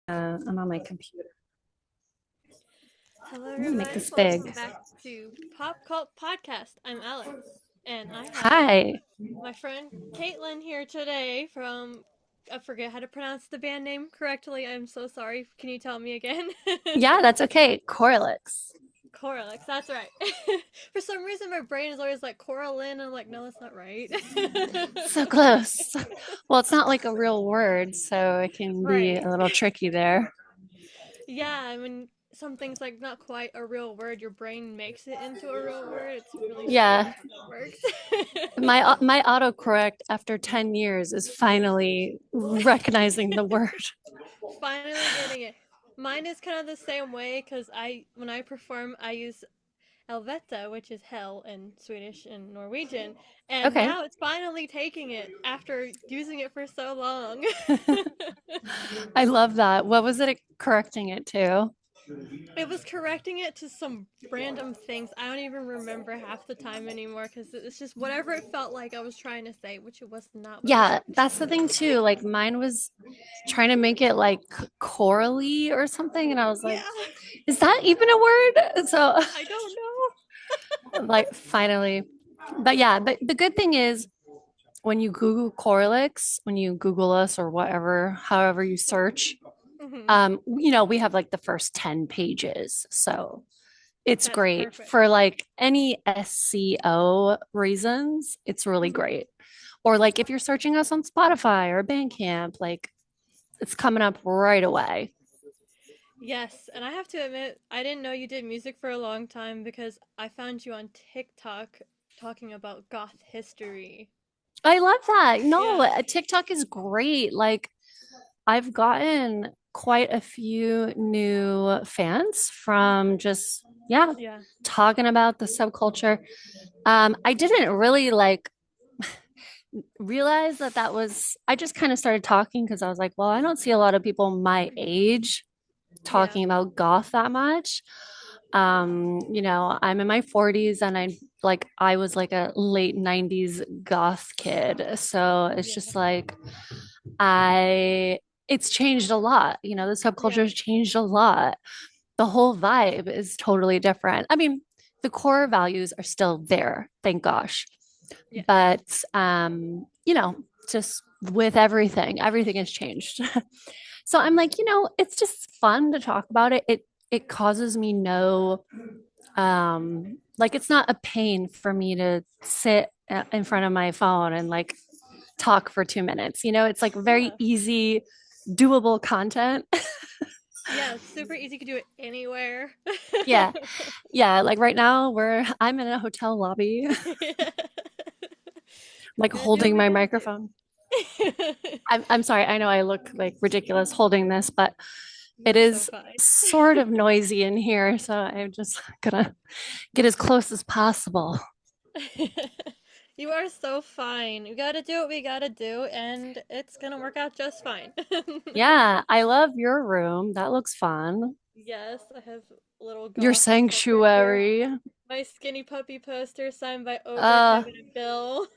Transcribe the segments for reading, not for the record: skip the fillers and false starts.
I'm on my computer. Hello, I'm gonna make everybody. this Welcome big. back to Pop Cult Podcast. I'm Alex, and I have Hi. my friend Caitlin here today from. I forget how to pronounce the band name correctly. I'm so sorry. Can you tell me again? Yeah, that's okay. Corlyx. Corlyx, that's right. For some reason, my brain is always like Coraline. I'm like, no, that's not right. So close. Well, it's not like a real word, so it can be Right. a little tricky there. Yeah, I mean, something's like not quite a real word. Your brain makes it into a real word. It's really Yeah, strange how that works. my autocorrect after 10 years is finally recognizing the word. Finally getting it. Mine is kind of the same way because when I perform, I use Helvete, which is hell in Swedish and Norwegian, and Okay. now it's finally taking it after using it for so long. I love that. What was it correcting it to? It was correcting it to some random things. I don't even remember half the time anymore because it's just whatever it felt like I was trying to say, which it was not what I was Yeah, trying to that's the say. thing too. Like mine was trying to make it like corally or something, and I was like, Yeah, is that even a word? So I don't know. like finally. But yeah, the good thing is when you Google Corlyx, when you Google us or whatever, however you search, Hmm. we have like the first 10 pages. So it's That's great perfect. for like any SEO reasons. It's really Hmm. great. Or like if you're searching us on Spotify or Bandcamp, like it's coming up right away. Yes, and I have to admit, I didn't know you did music for a long time because I found you on TikTok talking about goth history. I love that. No, Yeah, TikTok is great. Like I've gotten quite a few new fans from just, yeah, yeah, talking about the subculture. I didn't really like realize that was, I just kind of started talking because I was like, well, I don't see a lot of people my age yeah, talking about goth that much. I'm in my 40s and I was like a late 90s goth kid. So it's yeah, just like I it's changed a lot. The subculture yeah, has changed a lot. The whole vibe is totally different. I mean, the core values are still there, thank gosh. yes, But just with everything has changed. So I'm like, it's just fun to talk about it. It causes me no like it's not a pain for me to sit in front of my phone and like talk for 2 minutes. It's like very yeah, easy, doable content. yeah. It's super easy to do it anywhere. Yeah. Yeah. Like right now I'm in a hotel lobby, like Gotta do what holding we my gotta microphone. do. I'm sorry. I know I look like ridiculous holding this, but it You're so is fine. sort of noisy in here. So I'm just gonna get as close as possible. You are so fine. We gotta do what we gotta do, and it's gonna work out just fine. Yeah. I love your room. That looks fun. Yes, I have a little Your goth book right here. sanctuary. My skinny puppy poster signed by Ogre, Uh, Kevin, and Bill.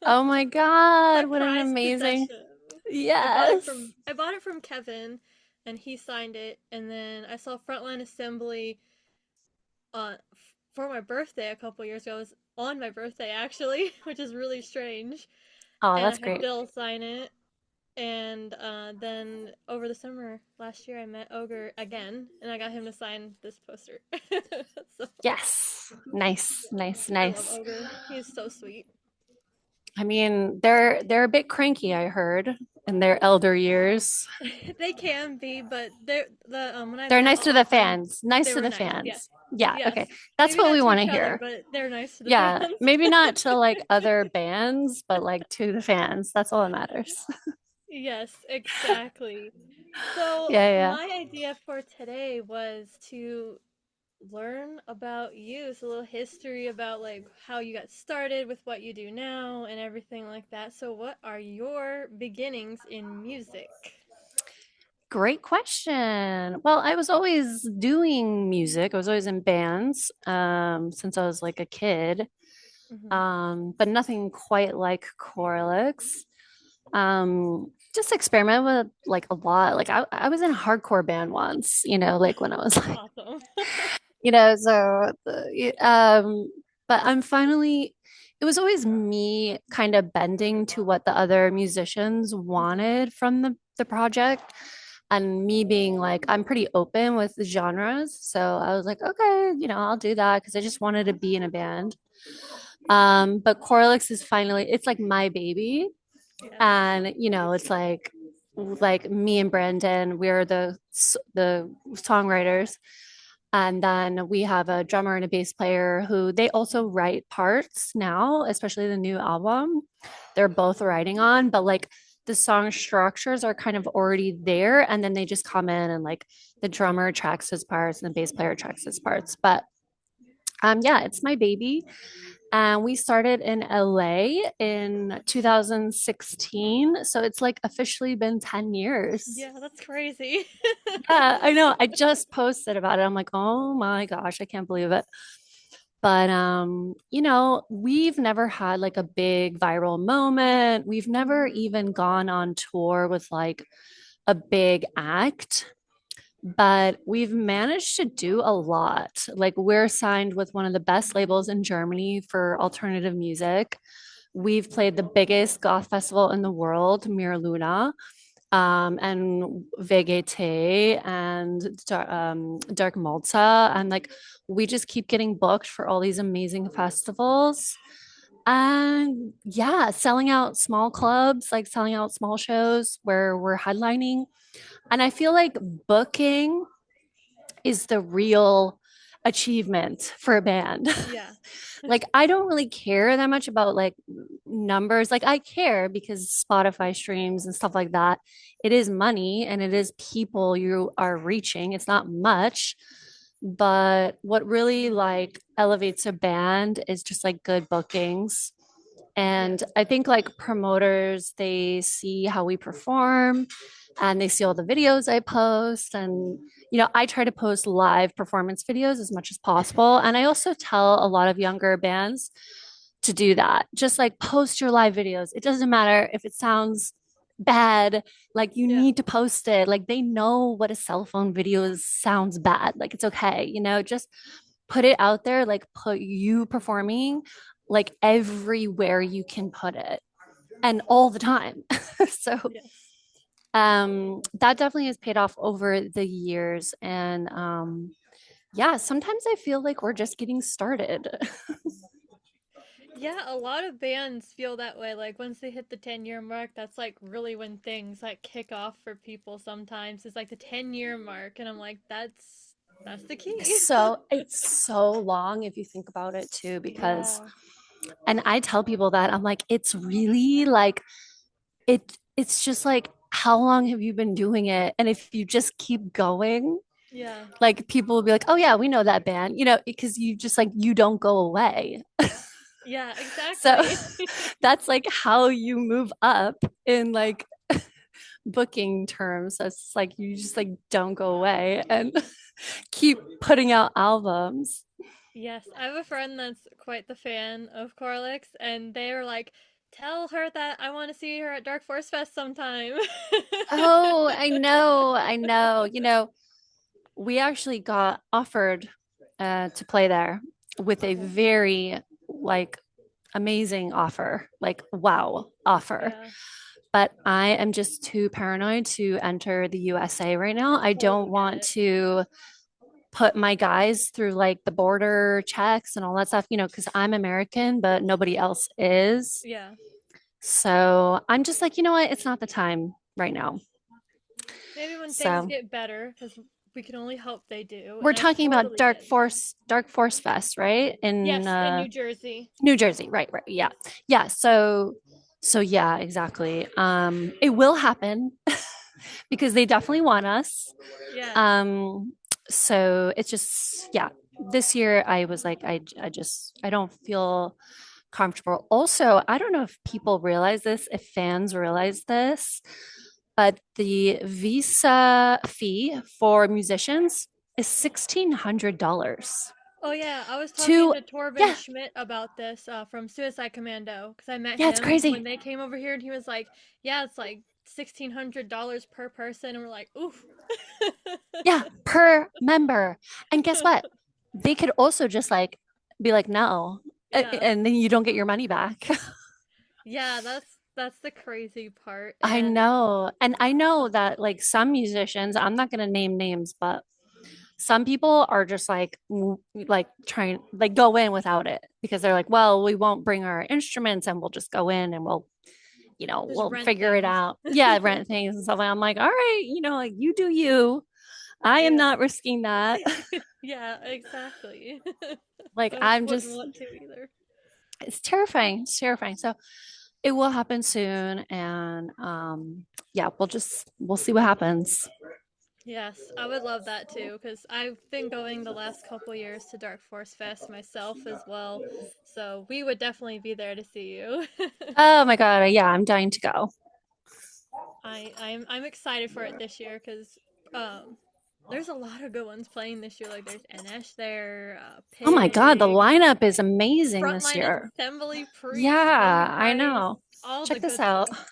oh my My God. What an prized amazing. possession. Yes. I bought it from Kevin, and he signed it. And then I saw Frontline Assembly for my birthday a couple years ago. It was on my birthday actually, which is really strange. Oh, And I that's had great. Bill sign it. And then over the summer last year, I met Ogre again, and I got him to sign this poster. So Yes. Nice, nice, I love nice. Ogre. He's so sweet. I mean, they're a bit cranky, I heard, in their elder years. They can be, but the when I They're met nice all to my the friends, fans. Nice they to were the nice. Yeah. fans. Yeah, okay. Yes. That's Maybe what not we to want to each other, hear. but they're nice to the Yeah, fans. maybe not to like other bands, but like to the fans. That's all that matters. Yes, exactly. So Yeah, yeah. my idea for today was to learn about you. It's a little history about like how you got started with what you do now and everything like that. So what are your beginnings in music? Great question. Well, I was always doing music. I was always in bands since I was like a kid, Hmm. but nothing quite like Corlix. just experiment with like a lot. Like I was in a hardcore band once, like when I was like, Awesome. so but I'm finally, it was always me kind of bending to what the other musicians Mhm. wanted from the project. And me being like, I'm pretty open with the genres. So I was like, okay, I'll do that because I just wanted to be in a band. But Corlyx is finally, it's like my baby. Yes. And it's like me and Brandon, we're the songwriters. And then we have a drummer and a bass player who they also write parts now, especially the new album. They're both writing on, but like the song structures are kind of already there. And then they just come in and like the drummer tracks his parts and the bass player tracks his parts. But yeah, it's my baby. And we started in LA in 2016. So it's like officially been 10 years. Yeah, that's crazy. Yeah, I know. I just posted about it. I'm like, oh my gosh, I can't believe it. But we've never had like a big viral moment. We've never even gone on tour with like a big act, but we've managed to do a lot. Like we're signed with one of the best labels in Germany for alternative music. We've played the biggest goth festival in the world, Mir Luna, and VGT and Dark Malta. And like we just keep getting booked for all these amazing festivals. And yeah, selling out small clubs, like selling out small shows where we're headlining. And I feel like booking is the real achievement for a band. Yeah. Like I don't really care that much about like numbers. Like I care because Spotify streams and stuff like that. It is money and it is people you are reaching. It's not much, but what really like elevates a band is just like good bookings. Yes. And I think like promoters, they see how we perform and they see all the videos I post. And, I try to post live performance videos as much as possible. And I also tell a lot of younger bands to do that. Just like post your live videos. It doesn't matter if it sounds bad, like you Yeah. need to post it. Like they know what a cell phone video sounds bad. Like it's okay, just put it out there, like put you performing like everywhere you can put it and all the time. So Yes. that definitely has paid off over the years. And yeah, sometimes I feel like we're just getting started. Yeah, a lot of bands feel that way. Like once they hit the 10-year mark, that's like really when things like kick off for people sometimes. It's like the 10-year mark and I'm like that's the key. So it's so long if you think about it too, because Yeah. and I tell people that I'm like, it's really like it's just like how long have you been doing it? And if you just keep going, Yeah. like people will be like, oh yeah, we know that band, because you just like you don't go away. Yeah, So exactly. that's like how you move up in like booking terms. So it's like you just like don't go away and keep putting out albums. Yes, I have a friend that's quite the fan of Corlyx, and they were like, "Tell her that I want to see her at Dark Force Fest sometime." Oh, I know, I know. We actually got offered to play there with a Okay. very like amazing offer, like wow offer. Yeah. But I am just too paranoid to enter the USA right now. I Totally don't get want it. to put my guys through like the border checks and all that stuff, because I'm American, but nobody else is. Yeah. So I'm just like, you know what? It's not the time right now. Maybe when things So get better, because we can only hope they do, we're and I talking about totally get it. Dark Force Fest, right? In Yes, in New Jersey. New Jersey, right, right. Yeah. Yeah. So yeah, exactly. It will happen because they definitely want us. Yes. Um, so it's just, yeah, this year I was like, I don't feel comfortable. Also, I don't know if people realize this, if fans realize this, but the visa fee for musicians is $1,600 Oh yeah, I was talking to, to Torben yeah, Schmidt about this from Suicide Commando because I met yeah, it's him when crazy. they came over here, and he was like, "Yeah, it's like $1,600 per person, and we're like, oof. Yeah, per member. And guess what? They could also just like be like, no, Yeah. and then you don't get your money back. Yeah, that's the crazy part. I And know. And I know that like some musicians, I'm not going to name names, but some people are just like like trying like go in without it because they're like, well, we won't bring our instruments and we'll just go in and we'll, just we'll rent figure it things. out. Yeah, rent things and stuff. I'm like, all right, like you do you. I am Yeah. not risking that. Yeah, exactly. Like I I'm wouldn't just want to either. it's terrifying. It's terrifying. So it will happen soon and yeah, we'll see what happens. Yes, I would love that too, because I've been going the last couple years to Dark Force Fest myself as well. So we would definitely be there to see you. Oh my God. Yeah, I'm dying to go. I'm excited for it this year because um there's a lot of good ones playing this year. Like there's Enesh there, Oh my God, the Pig, lineup is amazing this Frontline year. Assembly, Priest, Roman Yeah, I Christ, know. all the Check this good out. stuff.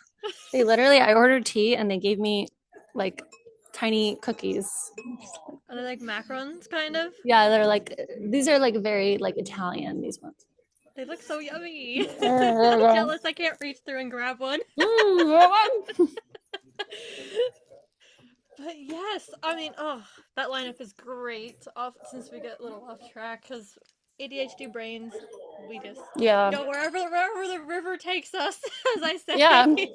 They literally, I ordered tea and they gave me like tiny cookies. Are they like macarons kind of? Yeah, they're like, these are like very like Italian, these ones. They look so yummy. I'm Mm, jealous I can't reach through and grab one. mm. But yes, I mean, oh, that lineup is great. Off since we get a little off track, because ADHD brains, we just Yeah. go wherever the river takes us, as I Yeah. say.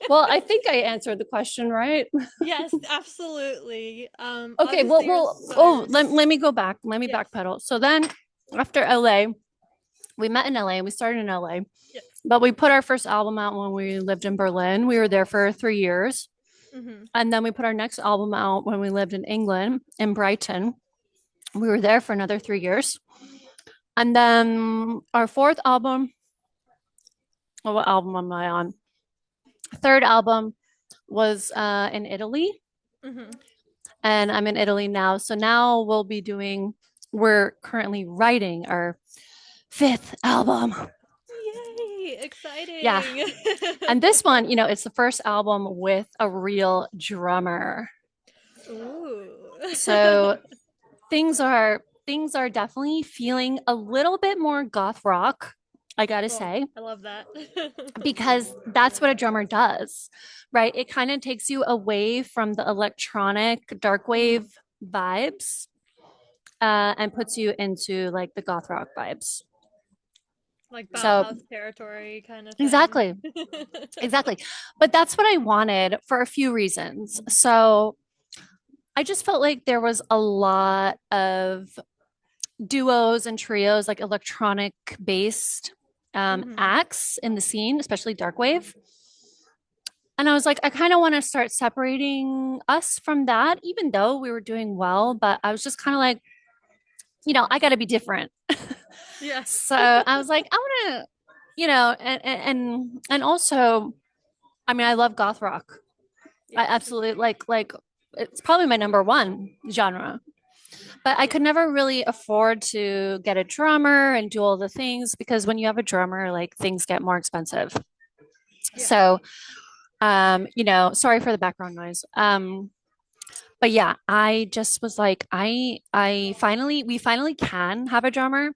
Well, I think I answered the question, right? Yes, absolutely. Okay, Obviously your oh, stars. let me go back. Let me Yes, backpedal. So then after LA, we met in LA, we started in LA, yes. but we put our first album out when we lived in Berlin. We were there for 3 years. Mm-hmm. And then we put our next album out when we lived in England, in Brighton. We were there for another 3 years. And then our fourth album, well, what album am I on? Third album was in Italy. Mm-hmm. And I'm in Italy now. So now we're currently writing our fifth album. Yay! Yeah. Exciting. And this one, it's the first album with a real drummer. Ooh. So things are definitely feeling a little bit more goth rock, I gotta Oh, say, I love that. because that's what a drummer does, right? It kind of takes you away from the electronic dark Mhm. wave vibes, and puts you into like the goth rock vibes. Like So Bauhaus territory kind of thing. exactly, exactly. But that's what I wanted for a few reasons. So I just felt like there was a lot of duos and trios, like electronic based Hmm. acts in the scene, especially darkwave. And I was like, I kind of want to start separating us from that, even though we were doing well. But I was just kind of like, I got to be different. Yeah. So I was like, I want to, and also, I mean, I love goth rock. I Yes, absolutely agreed. like it's probably my number one genre. But I Yeah. could never really afford to get a drummer and do all the things because when you have a drummer, like things get more expensive. Yeah. So, sorry for the background noise. But yeah, I just was like, we finally can have a drummer.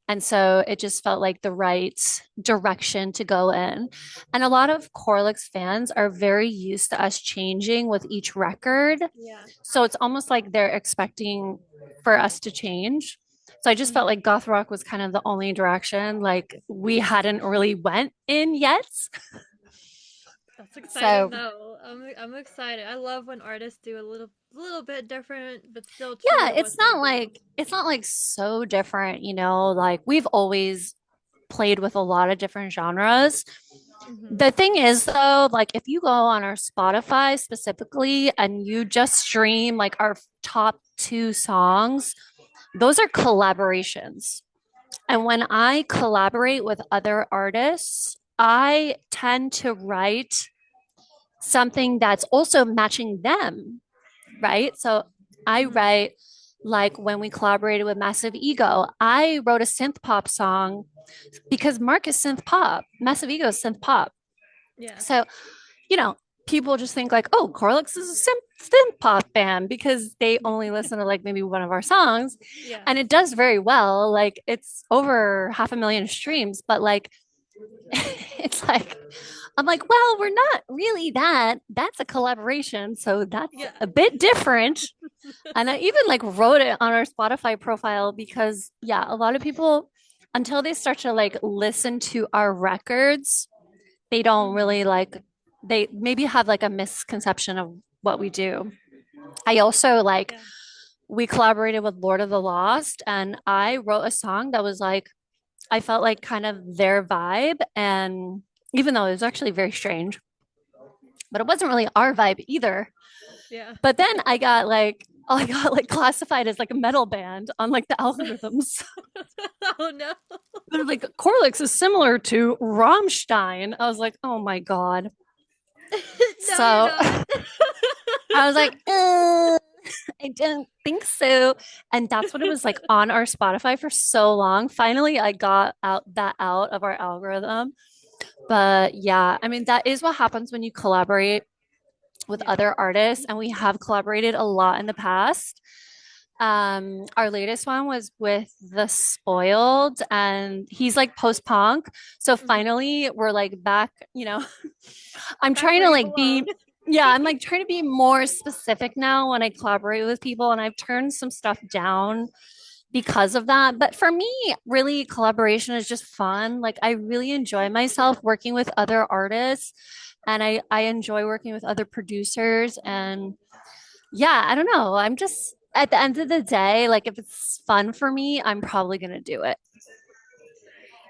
And so it just felt like the right direction to go in. And a lot of Corlyx fans are very used to us changing with each record. Yeah. So it's almost like they're expecting for us to change. So I just felt Hmm. like goth rock was kind of the only direction like we hadn't really went in yet. That's exciting So though. I'm excited. I love when artists do a little bit different but still true yeah, to what they do. it's not like so different, like we've always played with a lot of different genres. Hmm. The thing is though, like if you go on our Spotify specifically and you just stream like our top two songs, those are collaborations. Yeah. And when I collaborate with other artists, I tend to write something that's also matching them, right? So I Hmm. write like when we collaborated with Massive Ego, I wrote a synth pop song because Mark is synth pop, Massive Ego is synth pop. Yeah. So you know, people just think like, oh, Corlyx is a synth pop band because they only listen to like maybe one of our songs. Yeah. And it does very well. Like it's over 500,000 streams, but like it's like I'm like, well, we're not really that. That's a collaboration, so that's Yeah. a bit different. And I even like wrote it on our Spotify profile because yeah, a lot of people until they start to like listen to our records, they don't Hmm. really like they maybe have like a misconception of what we do. I also like Yeah. we collaborated with Lord of the Lost and I wrote a song that was like I felt like kind of their vibe and even though it was actually very strange, but it wasn't really our vibe either. Yeah. But then I got like classified as like a metal band on like the algorithms. Oh no. They're like Corlyx is similar to Rammstein. I was like, oh my God. No, you're So not. I was like, I didn't think so. And that's what it was like on our Spotify for so long. Finally, I got out of our algorithm. But yeah, I mean, that is what happens when you collaborate with Yeah. other artists, and we have collaborated a lot in the past. Our latest one was with The Spoiled, and he's like post punk. So Hmm. finally, we're like back, I'm Back trying where to you like belong. yeah, I'm like trying to be more specific now when I collaborate with people, and I've turned some stuff down because of that. But for me, really, collaboration is just fun. Like, I really enjoy Yeah. myself working with other artists, and I enjoy working with other producers. And yeah, I don't know. I'm just at the end of the day, like, if it's fun for me, I'm probably going to do it.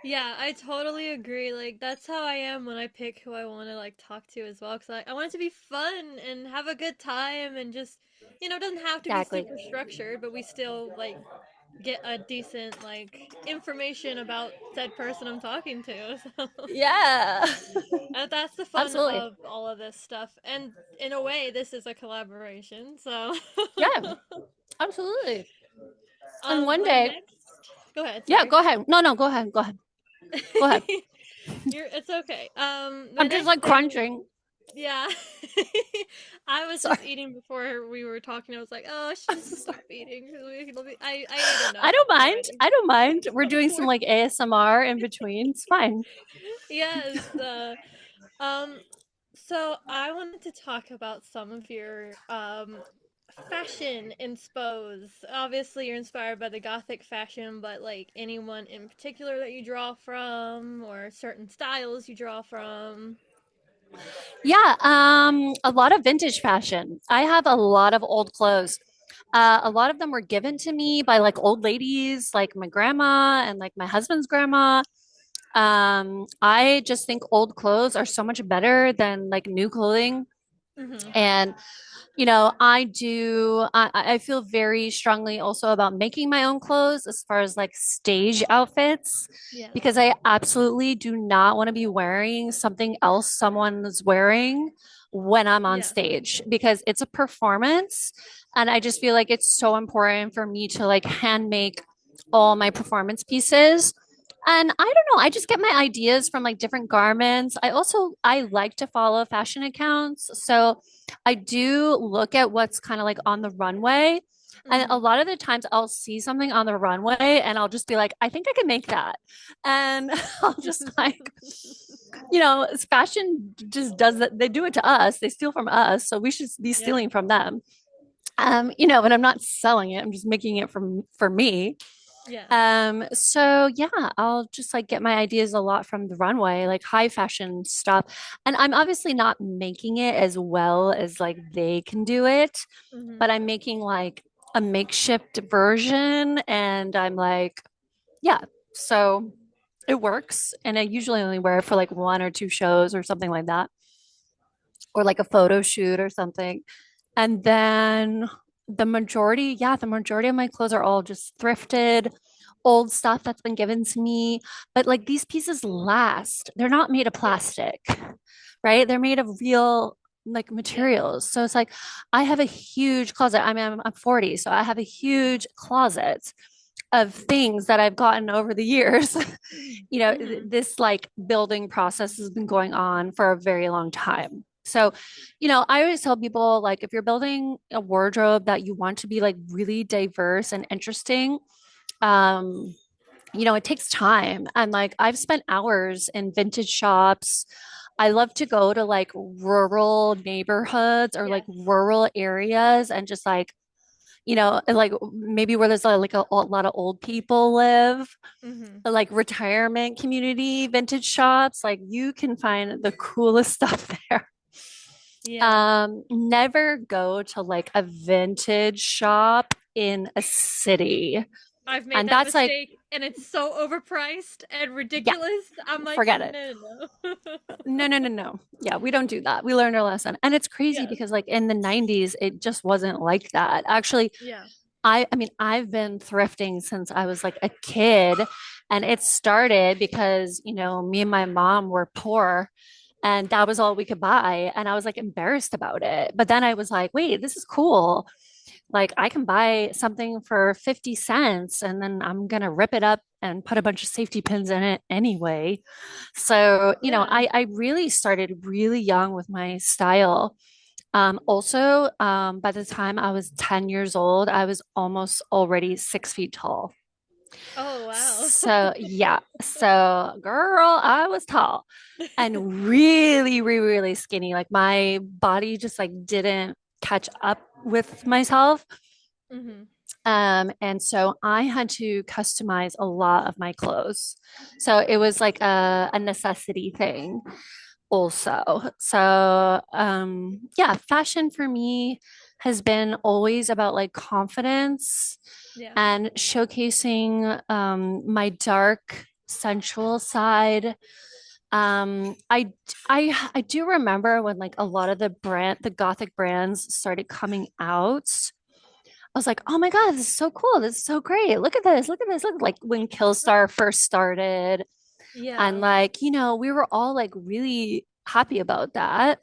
Yeah, I totally agree. Like that's how I am when I pick who I want to like talk to as well. Cause I want it to be fun and have a good time and just, it doesn't have to be Exactly. super structured, but we still like get a decent like information about said person I'm talking to. So Yeah, that's the fun absolutely. of all of this stuff. And in a way, this is a collaboration. So Yeah, absolutely. And one my day, next, go ahead. yeah, Sorry. go ahead. No, no, go ahead. Go ahead. Go ahead. It's okay. My I'm just next like thing, crunching. yeah. I was just Sorry. eating before we were talking. I was like, oh, she I'm needs so to sorry. stop eating. I ate I enough don't mind. already. I don't mind. We're doing some Before. like ASMR in between. It's fine. Yes. Um. So I wanted to talk about some of your fashion inspos. Obviously, you're inspired by the gothic fashion, but like anyone in particular that you draw from, or certain styles you draw from. Yeah, a lot of vintage fashion. I have a lot of old clothes. A lot of them were given to me by like old ladies, like my grandma and like my husband's grandma. I just think old clothes are so much better than like new clothing. Mm-hmm. And I feel very strongly also about making my own clothes as far as like stage outfits, Yeah. because I absolutely do not want to be wearing something else someone's wearing when I'm on Yeah. stage because it's a performance. And I just feel like it's so important for me to like hand make all my performance pieces. And I don't know, I just get my ideas from like different garments. I like to follow fashion accounts. So I do look at what's kind of like on the runway. And Mm-hmm. a lot of the times I'll see something on the runway and I'll just be like, I think I can make that. And I'll just like, fashion just does that. They do it to us. They steal from us. So we should be Yeah. stealing from them. And I'm not selling it. I'm just making it for me. Yeah. So yeah, I'll just like get my ideas a lot from the runway, like high fashion stuff. And I'm obviously not making it as well as like they can do it, Mm-hmm. but I'm making like a makeshift version and I'm like, yeah, so it works. And I usually only wear it for like one or two shows or something like that, or like a photo shoot or something. And then the majority of my clothes are all just thrifted, old stuff that's been given to me. But like these pieces last. They're not made of Yeah. plastic, right? They're made of real like Yeah. materials. So it's like I have a huge closet. I mean, I'm 40, so I have a huge closet of things that I've gotten over the years. Mm-hmm. This like building process has been going on for a very long time. So, I always tell people like if you're building a wardrobe that you want to be like really diverse and interesting, um, it takes time. And like I've spent hours in vintage shops. I love to go to like rural neighborhoods or like Yes. rural areas and just like maybe where there's a lot of old people live, Mm-hmm. like retirement community vintage shops. Like you can find the coolest stuff there. Yeah. Never go to like a vintage shop in a city. I've made And that that's like, mistake and it's so overpriced and yeah, ridiculous. I'm like, forget it. no, no, no. No, no, no, no. Yeah, we don't do that. We learned our lesson. And it's crazy Yes. because like in the 90s, it just wasn't like that. Actually, Yeah. I mean, I've been thrifting since I was like a kid, and it started because, me and my mom were poor and that was all we could buy. And I was like embarrassed about it. But then I was like, wait, this is cool. Like I can buy something for 50 cents and then I'm gonna rip it up and put a bunch of safety pins in it anyway. So, Yeah. I really started really young with my style. Also, by the time I was 10 years old, I was almost already 6 feet tall. Oh, wow. So, yeah. So, girl, I was tall and really, really, really skinny. Like my body just like didn't catch up with myself. Mm-hmm. And so I had to customize a lot of my clothes. So it was like a necessity thing also. So yeah, fashion for me has been always about like confidence Yeah. and showcasing my dark sensual side. I do remember when like a lot of the gothic brands started coming out. I was like, oh my God, this is so cool. This is so great. Look at this. Look at this. Look, like when Killstar first started. And Yeah. like, we were all like really happy about that.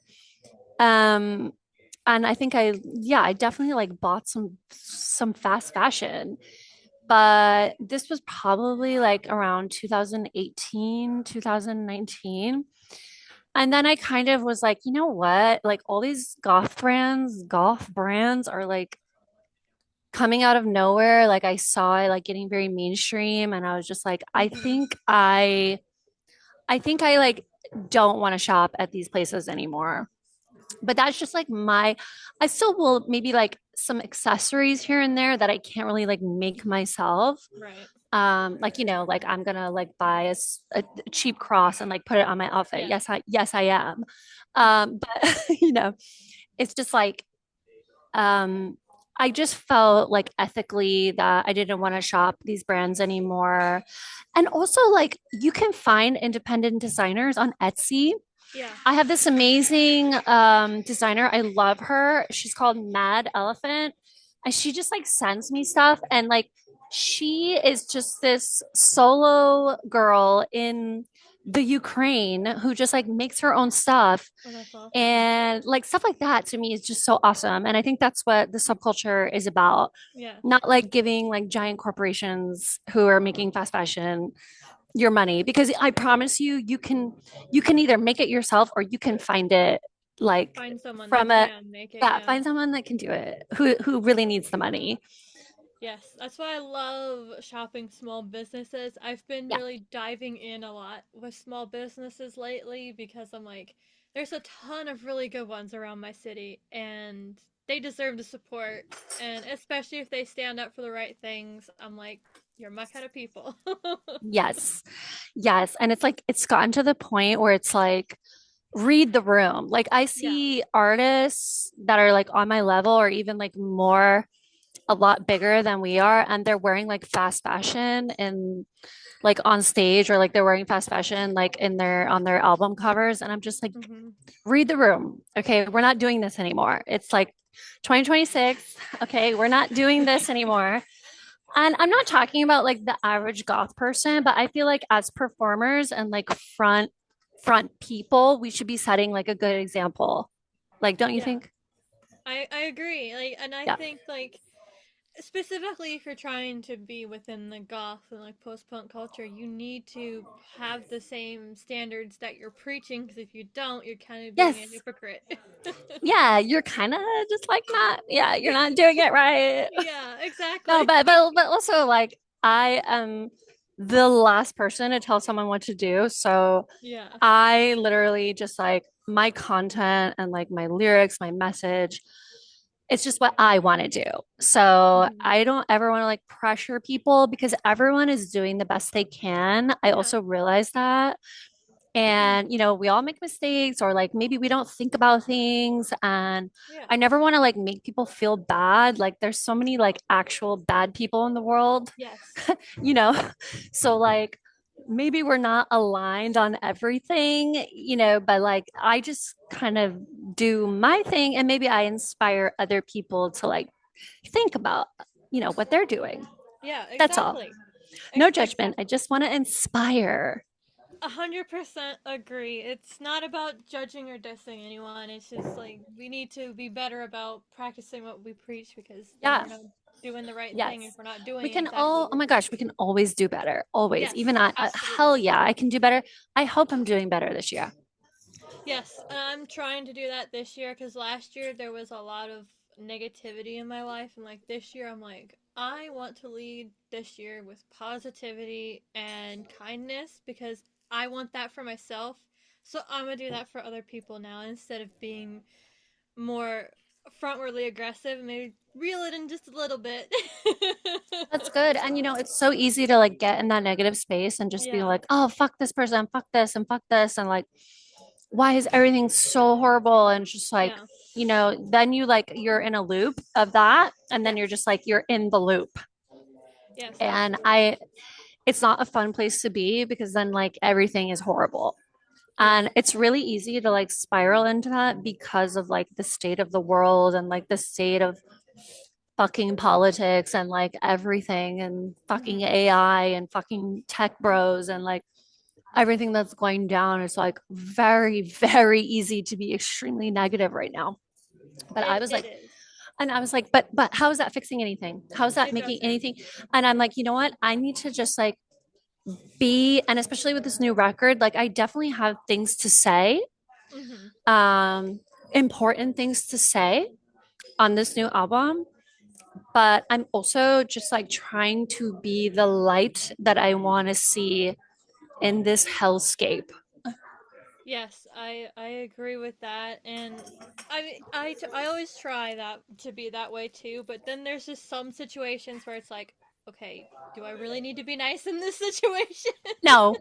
Um, and I think I definitely like bought some fast fashion. But this was probably like around 2018, 2019. And then I kind of was like, you know what? Like all these golf brands are like coming out of nowhere. Like I saw it like getting very mainstream and I was just like, Mm-hmm. I think I like don't want to shop at these places anymore. But that's just like I still will maybe like some accessories here and there that I can't really like make myself. Right. Like like I'm gonna like buy a cheap cross and like put it on my outfit. Yes. Yes I am. But it's just like I just felt like ethically that I didn't want to shop these brands anymore. And also, like, you can find independent designers on Etsy. Yeah. I have this amazing designer. I love her. She's called Mad Elephant. And she just like sends me stuff. And like, she is just this solo girl in the Ukraine who just like makes her own stuff Oh, that's awesome. and like stuff like that to me is just so awesome. And I think that's what the subculture is about. Yes. Not like giving like giant corporations who are making fast fashion your money because I promise you you can either make it yourself or you can find it like Find someone that from a can make it. yeah, Yeah. find someone that can do it who really needs the money. Yes, that's why I love shopping small businesses. I've been Yeah. really diving in a lot with small businesses lately because I'm like, there's a ton of really good ones around my city and they deserve the support. And especially if they stand up for the right things, I'm like, you're my kind of people. Yes. Yes. And it's like it's gotten to the point where it's like read the room. Like I Yeah. see artists that are like on my level or even like more a lot bigger than we are and they're wearing like fast fashion and like on stage or like they're wearing fast fashion like in their on their album covers and I'm just like Hmm. read the room. Okay, we're not doing this anymore. It's like 2026. Okay, we're not doing this anymore. And I'm not talking about like the average goth person, but I feel like as performers and like front people, we should be setting like a good example. Like, don't you Yeah. think? I agree. Like, and I Yeah. think like specifically if you're trying to be within the goth and like post-punk culture, you need to have the same standards that you're preaching, because if you don't, you're kind of being a Yes. hypocrite. Yeah, you're kind of just like not, yeah, you're not doing it right. Yeah, No, exactly. but also like I am the last person to tell someone what to do. So Yeah. I literally just like my content and like my lyrics, my message, it's just what I want to do. So Hmm. I don't ever want to like pressure people because everyone is doing the best they can. I Yeah. also realize that. And, we all make mistakes or like maybe we don't think about things. And Yeah. I never want to like make people feel bad. Like there's so many like actual bad people in the world, Yes. you know? So like maybe we're not aligned on everything, but like I just kind of do my thing and maybe I inspire other people to like think about, what they're doing. Yeah, That's all. exactly. No judgment. I Exactly. just want to inspire. 100% agree. It's not about judging or dissing anyone. It's just like we need to be better about practicing what we preach, because then we're Yes. not doing the right thing if Yes. we're not We doing can exactly all, what oh we're my gosh, we preaching. can always do better. Always. Yes, Even hell absolutely. yeah, I can do better. I hope I'm doing better this year. Yes, and I'm trying to do that this year, because last year there was a lot of negativity in my life, and like this year I'm like, I want to lead this year with positivity and kindness, because I want that for myself. So I'm gonna do that for other people now, instead of being more frontwardly aggressive and maybe reel it in just a little bit. That's good. And it's so easy to like get in that negative space and just be Yeah, like, oh, fuck this person, fuck this, and fuck this. And like, why is everything so horrible? And it's just like, yeah, then you're in a loop of that. And then you're yes, just like, you're in the loop. yes, And absolutely. it's not a fun place to be because then like everything is horrible. Yeah, And it's really easy to like spiral into that because of like the state of the world and like the state of fucking politics and like everything and fucking hmm, AI and fucking tech bros and like everything that's going down is like very, very easy to be extremely negative right now. But I it was it like, is. and I was like, but how is that fixing anything? How is that It making doesn't. anything? And I'm like, you know what? I need to just like be, and especially with this new record, like I definitely have things to say, Hmm. um, important things to say on this new album. But I'm also just like trying to be the light that I want to see in this hellscape. Yes, I agree with that, and I mean, I always try that to be that way too, but then there's just some situations where it's like, okay, do I really need to be nice in this situation? No,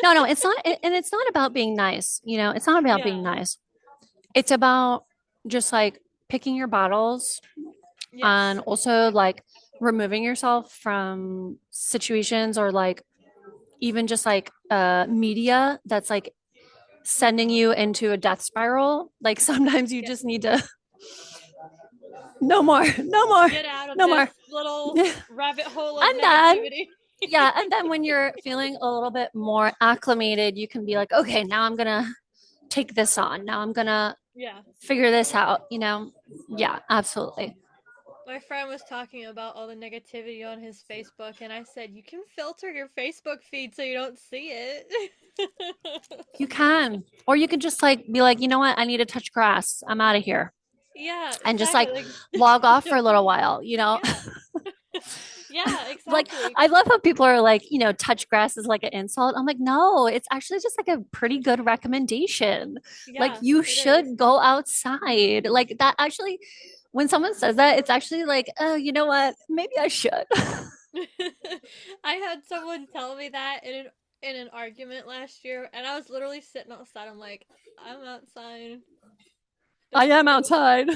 no, it's not. And it's not about being nice. It's not about being Yeah. nice. It's about just like picking your battles and Yes. also like removing yourself from situations or like even just like media that's like sending you into a death spiral. Like sometimes you Yes. just need to no more, no more, Get out of no this more. little rabbit hole of And then, negativity. yeah, and then when you're feeling a little bit more acclimated, you can be like, okay, now I'm gonna take this on. Now I'm gonna Yeah. figure this out. Yeah, absolutely. My friend was talking about all the negativity on his Facebook, and I said, you can filter your Facebook feed so you don't see it. You can. Or you can just like be like, you know what? I need to touch grass. I'm out of here. Yeah, And just exactly. like Like, log off for a don't little be. while. Yeah. Yeah, Like exactly. I love how people are like, touch grass is like an insult. I'm like, no, it's actually just like a pretty good recommendation. Like Yeah, you it is. should go outside. Like that actually, when someone says that, it's actually like, oh, you know what? Maybe I should. I had someone tell me that in an argument last year, and I was literally sitting outside. I'm like, I'm outside. I That's am cool. outside.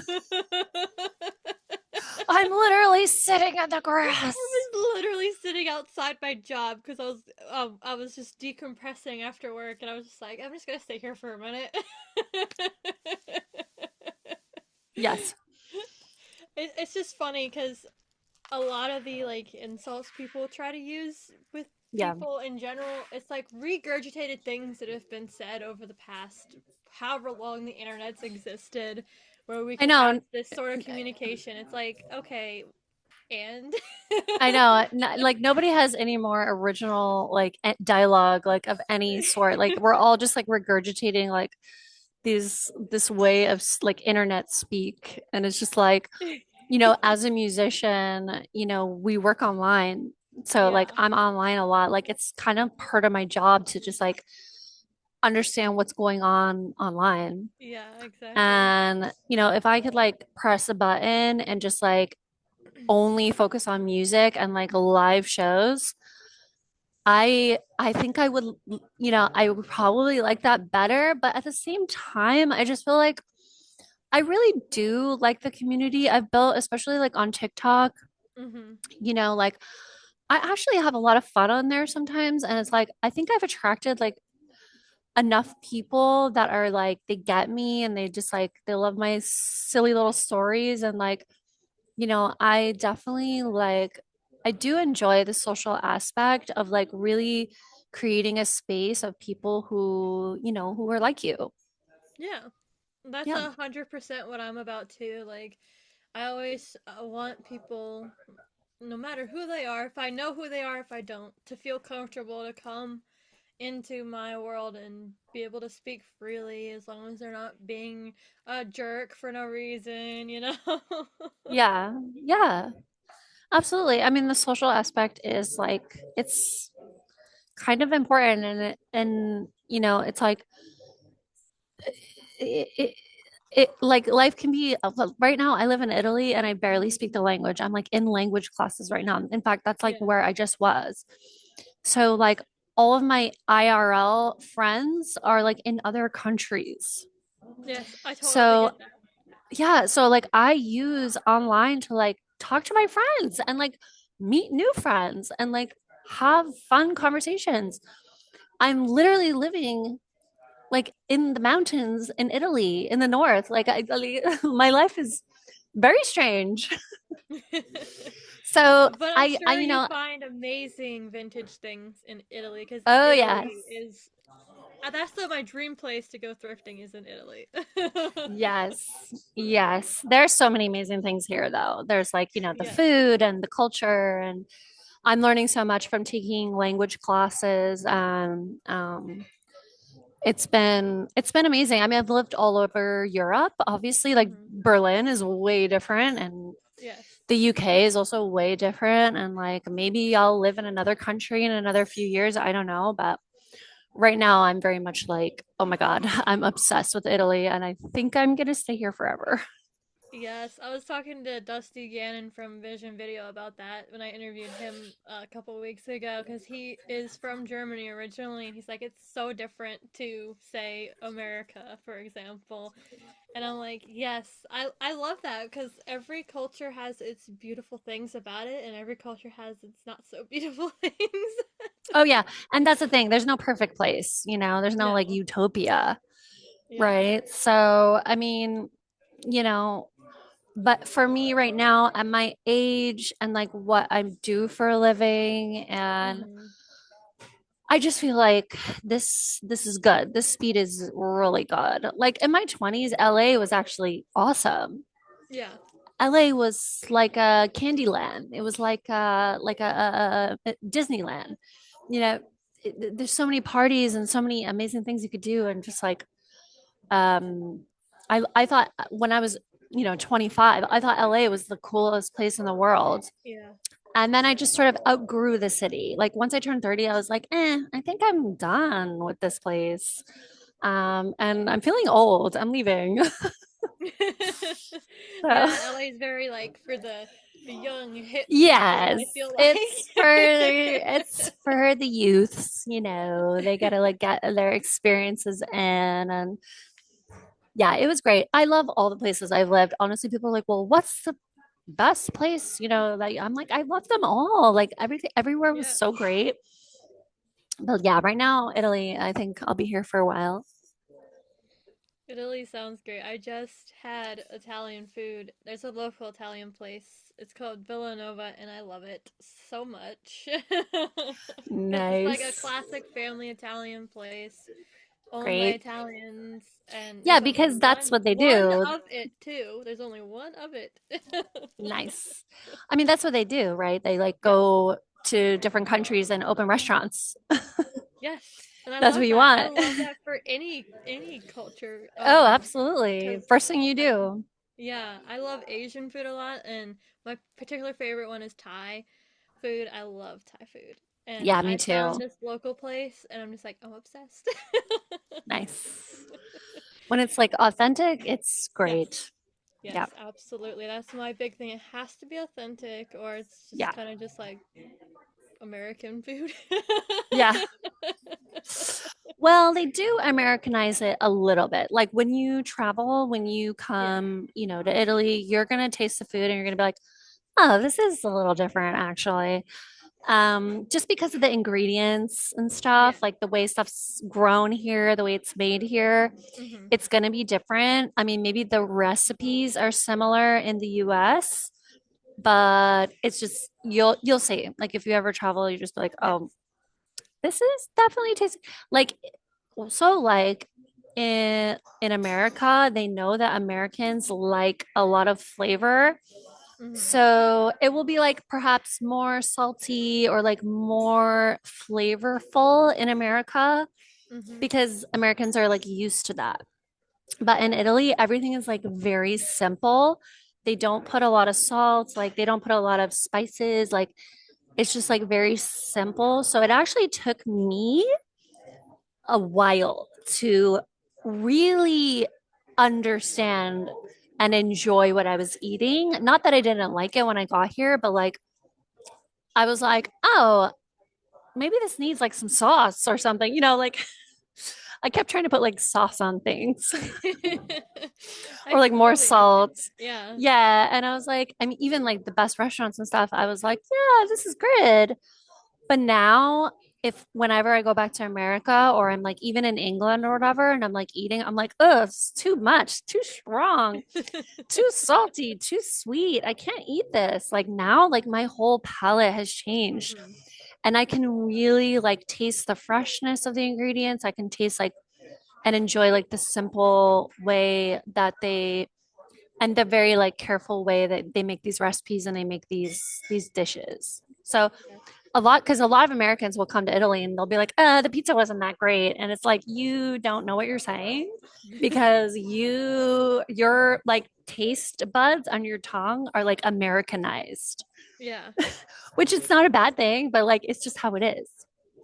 I I'm literally sitting in the grass. was literally sitting outside my job because I was just decompressing after work, and I was just like, I'm just gonna stay here for a minute. Yes. It's just funny because a lot of the like insults people try to use with Yeah. people in general, it's like regurgitated things that have been said over the past however long the internet's existed, where we I could have know. this sort of communication. It's like, okay, And I know, like nobody has any more original like dialogue like of any sort. Like we're all just like regurgitating like this way of like internet speak, and it's just like, as a musician, we work online. So like yeah, I'm online a lot. Like it's kind of part of my job to just like understand what's going on online. yeah, exactly. And, if I could like press a button and just like only focus on music and like live shows, I think I would, I would probably like that better, but at the same time, I just feel like I really do like the community I've built, especially like on TikTok. Hmm. Like I actually have a lot of fun on there sometimes, and it's like I think I've attracted like enough people that are like they get me and they just like they love my silly little stories, and like, I definitely like I do enjoy the social aspect of like really creating a space of people who are like you. Yeah, that's Yeah. 100% what I'm about too. Like, I always want people, no matter who they are, if I know who they are, if I don't, to feel comfortable to come into my world and be able to speak freely as long as they're not being a jerk for no reason, you know? Yeah. Yeah. Absolutely. I mean, the social aspect is like it's kind of important, and it's like it, like life can be right now I live in Italy and I barely speak the language. I'm like in language classes right now. In fact, that's like Yeah. where I just was. So like all of my IRL friends are like in other countries. Yes, I totally So get that. yeah, so like I use online to like talk to my friends and like meet new friends and like have fun conversations. I'm literally living like in the mountains in Italy in the north. Like my life is very strange. So But I'm I sure you find amazing vintage things in Italy because oh yes. Italy is that's my dream place to go thrifting is in Italy. Yes. Yes. There's so many amazing things here though. There's like, the Yes. food and the culture, and I'm learning so much from taking language classes. It's been amazing. I mean, I've lived all over Europe. Obviously, like Hmm. Berlin is way different, and Yes. the UK is also way different. And like maybe I'll live in another country in another few years. I don't know, but right now I'm very much like, oh my God, I'm obsessed with Italy, and I think I'm gonna stay here forever. Yes, I was talking to Dusty Gannon from Vision Video about that when I interviewed him a couple weeks ago because he is from Germany originally, and he's like, it's so different to say America, for example. And I'm like, yes, I love that because every culture has its beautiful things about it, and every culture has its not so beautiful things. Oh yeah, and that's the thing. There's no perfect place, There's no like No, utopia, yeah. right? So, I mean, you know, but for me right now at my age and like what I'm due for a living, and Hmm. I just feel like this is good. This speed is really good. Like in my 20s, LA was actually awesome. Yeah. LA was like a Candyland. It was like a Disneyland. You know, there's so many parties and so many amazing things you could do, and just like um, I thought when I was 25, I thought LA was the coolest place in the world. Yeah. And then I just sort of outgrew the city. Like once I turned 30, I was like, I think I'm done with this place. And I'm feeling old. I'm leaving. So Yeah, LA is very like for the young hip people, I yes, feel it's for like. the youths, they gotta like get their experiences in. And yeah, it was great. I love all the places I've lived. Honestly, people are like, well, what's the best place, that I'm like, I love them all. Like everything everywhere was Yeah. so great. But yeah, right now, Italy, I think I'll be here for a while. Italy sounds great. I just had Italian food. There's a local Italian place. It's called Villanova, and I love it so much. Because it's like a Nice. classic family Italian place. owned by Great. Italians, and Yeah, there's only because that's what they one do. of it too. There's only one of it. Nice. I mean, that's what they do, right? They like Yes. go to different countries and open restaurants. Yes. And I That's love what you that. I want. love that for any culture. Oh, Because absolutely. First thing you like do. yeah, I love Asian food a lot, and my particular favorite one is Thai food. I love Thai food. And Yeah, me I too. found this local place and I'm just like, I'm obsessed. Nice. When it's like authentic, it's Yes. great. Yes, Yeah. absolutely. That's my big thing. It has to be authentic or it's just Yeah. kind of just like American food. Yeah. Well, they do Americanize it a little bit. Like when you travel, when you Yeah. come, to Italy, you're gonna taste the food and you're gonna be like, oh, this is a little different actually. Just because of the ingredients and Yeah. stuff, like the way stuff's grown here, the way it's made here, Mhm. it's gonna be different. I mean, maybe the recipes are similar in the US, but it's just you'll see. Like if you ever travel, you're just like, oh, Yes. this is definitely tasty. Like like in America, they know that Americans like a lot of flavor. Mhm. So it will be like perhaps more salty or like more flavorful in America Mhm. because Americans are like used to that. But in Italy, everything is like very simple. They don't put a lot of salt, like they don't put a lot of spices, like it's just like very simple. So it actually took me a while to really understand and enjoy what I was eating. Not that I didn't like it when I got here, but like I was like, oh, maybe this needs like some sauce or something, like I kept trying to put like sauce on things I or like more totally understand. salt. Yeah. Yeah. And I was like, I mean, even like the best restaurants and stuff, I was like, yeah, this is good. But now, if whenever I go back to America or I'm like even in England or whatever, and I'm like eating, I'm like, ugh, it's too much, too strong, too salty, too sweet. I can't eat this. Like now, like my whole palate has changed. Mhm. And I can really like taste the freshness of the ingredients. I can taste like and enjoy like the simple way that they and the very like careful way that they make these recipes and they make these dishes. So Yes. a lot because a lot of Americans will come to Italy and they'll be like, the pizza wasn't that great. And it's like, you don't know what you're saying because your like taste buds on your tongue are like Americanized, Yeah. which is not a bad thing, but like it's just how it is.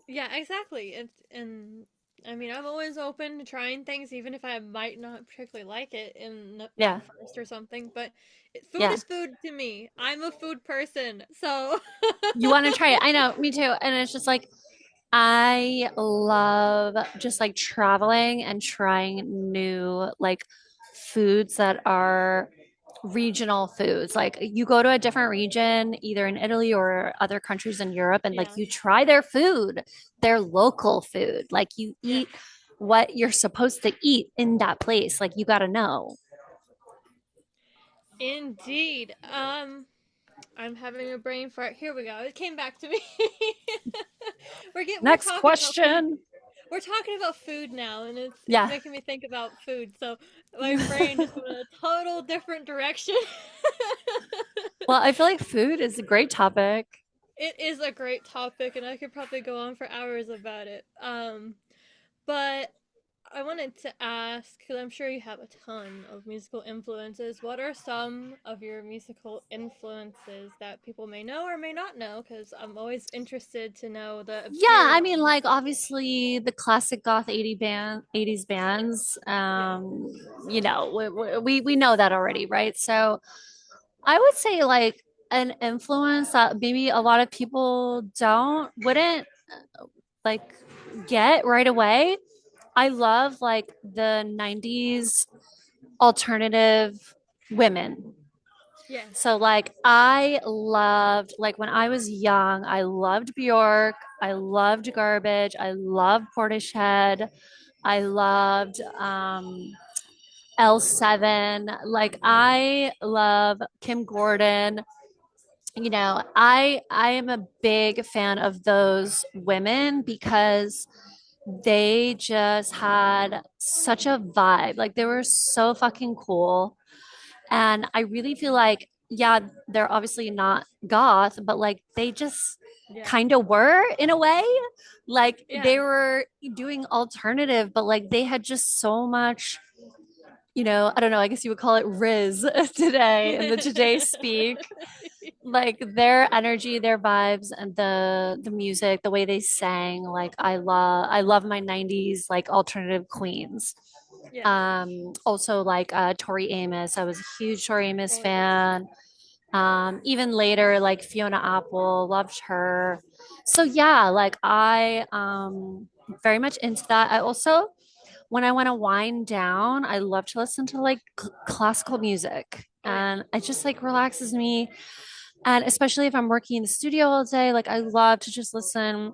Yeah, exactly. And I mean, I'm always open to trying things, even if I might not particularly like it at Yeah. first or something. But food Yeah. is food to me. I'm a food person, so You want to try it. I know, me too. And it's just like I love just like traveling and trying new like foods that are regional foods. Like you go to a different region, either in Italy or other countries in Europe, and like yeah, you try their food, their local food. Like you yeah, eat what you're supposed to eat in that place. Like you got to know. indeed. I'm having a brain fart. Here we go. It came back to me. We're Next talking about food. question. We're talking about food now, and it's Yeah. making me think about food. So my brain just went in a total different direction. Well, I feel like food is a great topic. It is a great topic, and I could probably go on for hours about it. But I wanted to ask, because I'm sure you have a ton of musical influences. What are some of your musical influences that people may know or may not know? Because I'm always interested to know the Yeah, obscure I mean, ones. like obviously the classic goth 80s bands. Yeah, We know that already, right? So I would say like an influence that maybe a lot of people wouldn't like get right away. I love like the 90s alternative women. yes, So like I loved like when I was young, I loved Bjork, I loved Garbage, I loved Portishead, I loved L7. Like I love Kim Gordon. I am a big fan of those women because they just had such a vibe. Like they were so fucking cool. And I really feel like, yeah, they're obviously not goth, but like they just Yeah. kind of were in a way. Like Yeah. they were doing alternative, but like they had just so much, I don't know, I guess you would call it Riz today in the today speak. Like their energy, their vibes, and the music, the way they sang, like I love my 90s like alternative queens. Yeah. Also like Tori Amos. I was a huge Tori Amos Oh yeah. fan. Even later, like Fiona Apple, loved her. So yeah, like I very much into that. I also, when I want to wind down, I love to listen to like classical music. Oh yeah. And it just like relaxes me. And especially if I'm working in the studio all day, like I love to just listen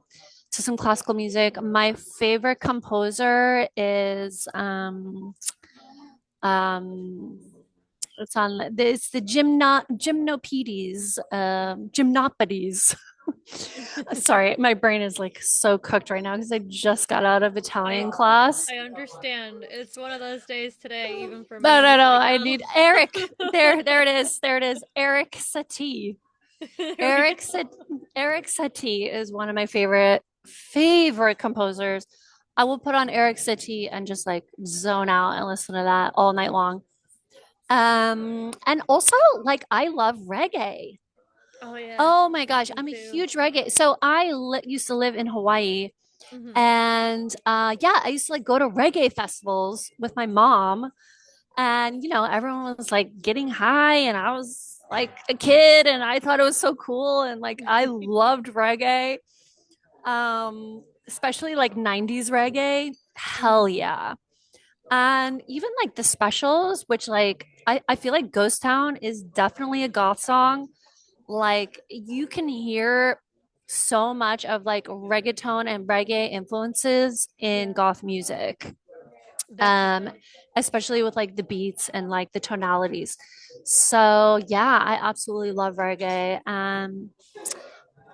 to some classical music. My favorite composer is um it's the gymnopedes. Sorry, my brain is like so cooked right now because I just got out of I Italian class. I understand. It's one of those days today, even for me. But I'm I just know like, I oh. need Eric. There it is. There it is. Eric Satie. There we Eric go. Sat- Eric Satie is one of my favorite composers. I will put on Eric Satie and just like zone out and listen to that all night long. And also like I love reggae. Oh yes, Oh my gosh, me I'm a too. huge reggae. So used to live in Hawaii, Hmm. and yeah, I used to like go to reggae festivals with my mom, and everyone was like getting high, and I was like a kid, and I thought it was so cool, and like I loved reggae, especially like 90s reggae. Hell Hmm. yeah. And even like the specials, which like I feel like Ghost Town is definitely a goth song. Like you can hear so much of like reggaeton and reggae influences in Yeah, goth music. Um, definitely. Especially with like the beats and like the tonalities. So yeah, I absolutely love reggae.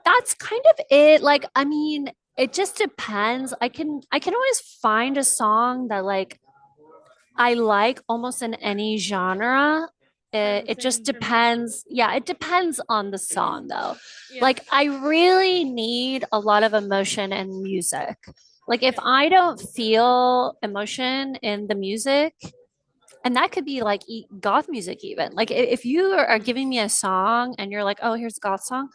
That's kind of it. Like, I mean, it just depends. I can always find a song that like I like almost in any genre. It, Same, it just same for me. depends. Yeah, it depends on the song though. Yeah, Like I really need a lot of emotion in music. Like if yeah, I don't feel emotion in the music, and that could be like goth music even. Like if you are giving me a song and you're like, "Oh, here's a goth song."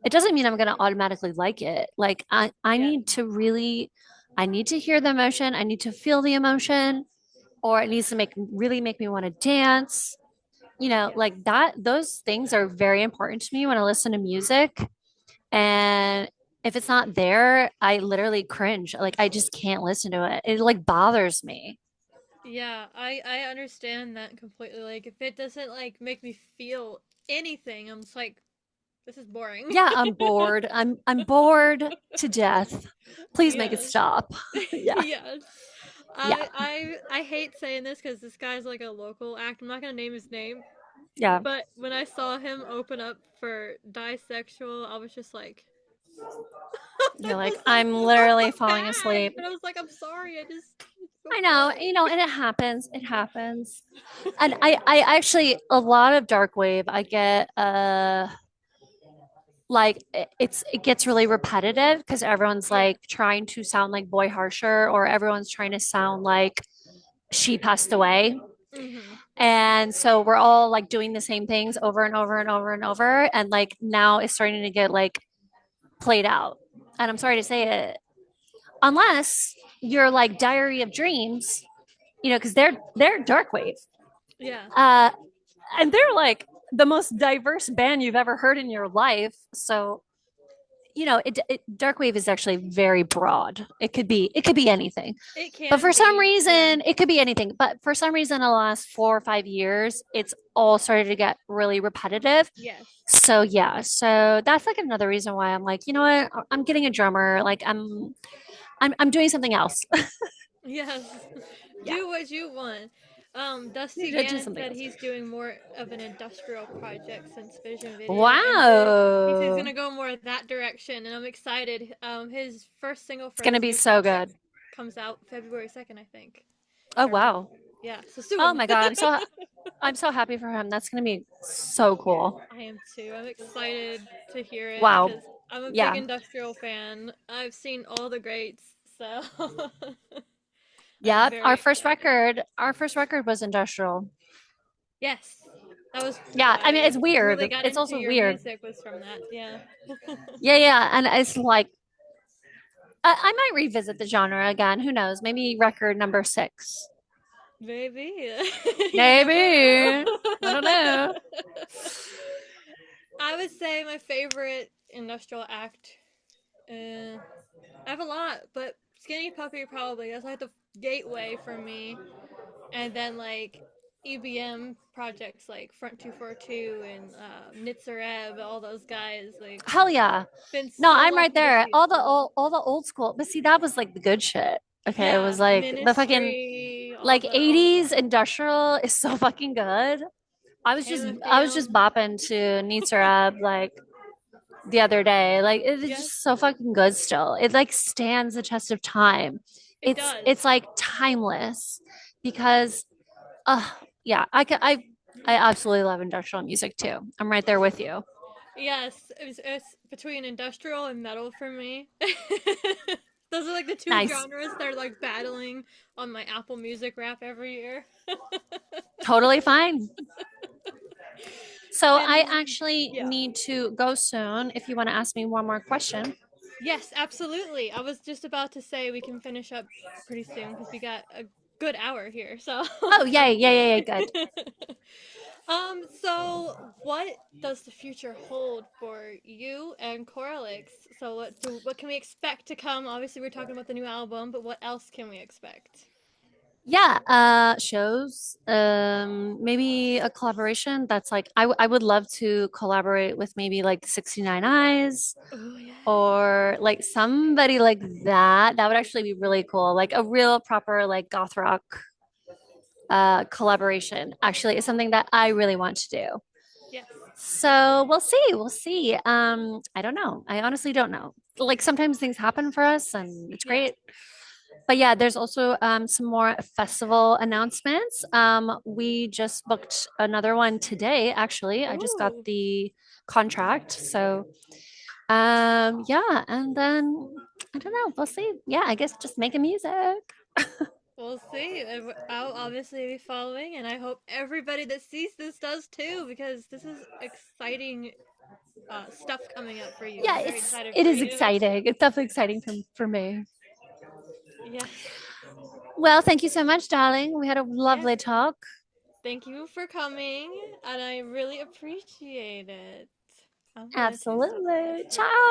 It doesn't mean I'm going to automatically like it. Like I yeah, need to really I need to hear the emotion. I need to feel the emotion, or it needs to really make me want to dance. yeah. Like that, those things are very important to me when I listen to music. And if it's not there, I literally cringe. Like I just can't listen to it. It like bothers me. Yeah, I understand that completely. Like if it doesn't like make me feel anything, I'm just like, this is boring. Yeah, I'm bored. I'm bored to death. Please make it Yes. stop. Yeah. Yes. Yeah. I hate saying this because this guy's like a local act. I'm not gonna name his name, Yeah. but when I saw him open up for Disexual, I was just like, I You're like, was like, I'm oh my literally falling bad. asleep. But I was like, I'm sorry. I just feel I know, boring. and it happens. It happens. And I actually a lot of dark wave. I get like it gets really repetitive because everyone's Yeah. like trying to sound like Boy Harsher, or everyone's trying to sound like She Passed Away. Mhm. And so we're all like doing the same things over and over and over and over. And like now it's starting to get like played out. And I'm sorry to say it, unless you're like Diary of Dreams, because they're dark wave. Yeah. Uh, and they're like the most diverse band you've ever heard in your life. So dark wave is actually very broad. It could be anything. It But can for some be. Yeah. reason, it could be anything. But for some reason, in the last 4 or 5 years, it's all started to get really repetitive. Yes. So yeah, so that's like another reason why I'm like, you know what? I'm getting a drummer. Like I'm doing something else. Yes. Yeah, Do what you want. Dusty do Gannon something said else. he's doing more of an industrial project since Vision Video ended. He says he's Wow, gonna go more that direction, and I'm excited. His first single it's for gonna his be new so project good. comes out February 2nd, I think. Oh If I remember. wow. Yeah, so Oh soon. my God. I'm so happy for him. That's gonna be so cool. I am too. I'm excited to hear it Wow. because I'm a big Yeah. industrial fan. I've seen all the greats, so I'm Yeah. very excited. Our first record was industrial. Yes, that was Yeah. I mean, I it's weird. really got It's into also your weird. music was from that. Yeah. Yeah, yeah. And it's like I might revisit the genre again. Who knows? Maybe record number 6. Maybe. You never know. Maybe. I don't know. I would say my favorite industrial act. I have a lot, but Skinny Puppy probably. That's like the gateway for me. And then like EBM projects like Front 242 and Nitzareb, all those guys. Like, Hell yeah. been No, so I'm right lucky to there. see it all. All the old school. But see, that was like the good shit. Okay, it Yeah, was like the fucking Ministry, like all of 80s them. industrial is so fucking good. I was just Pantheon. bopping to Nitzarab like the other day. Like it is Yes, just so fucking good still. It like stands the test of time. it does. It's like timeless because uh yeah, I absolutely love industrial music too. I'm right there with you. Yes, it's between industrial and metal for me. Those are like the two Nice. genres that are like battling on my Apple Music rap every year. Totally fine. So I And actually yeah. need to go soon if you want to ask me one more question. Yes, absolutely. I was just about to say we can finish up pretty soon because we got a good hour here. So Oh, yay, yeah, yeah, yeah, good. absolutely. So what does the future hold for you and Corlyx? So what can we expect to come? Obviously, we're talking about the new album, but what else can we expect? Yeah, shows, maybe a collaboration that's like I would love to collaborate with maybe like 69 Eyes Oh yes. or like somebody like that. That would actually be really cool. Like a real proper like goth rock collaboration actually is something that I really want to do. Yes. So we'll see. We'll see. I don't know. I honestly don't know. Like sometimes things happen for us and it's Yeah. great. But yeah, there's also some more festival announcements. We just booked another one today, actually. I just got Ooh. the contract. So yeah, and then I don't know. We'll see. Yeah, I guess just making music. We'll see. I'll obviously be following, and I hope everybody that sees this does too, because this is exciting stuff coming up for you. Yeah, I'm very excited it for is you. exciting. It's definitely exciting for me. Yes. Well, thank you so much, darling. We had a Yes. lovely talk. Thank you for coming, and I really appreciate it. I'm gonna say Absolutely. something. Ciao.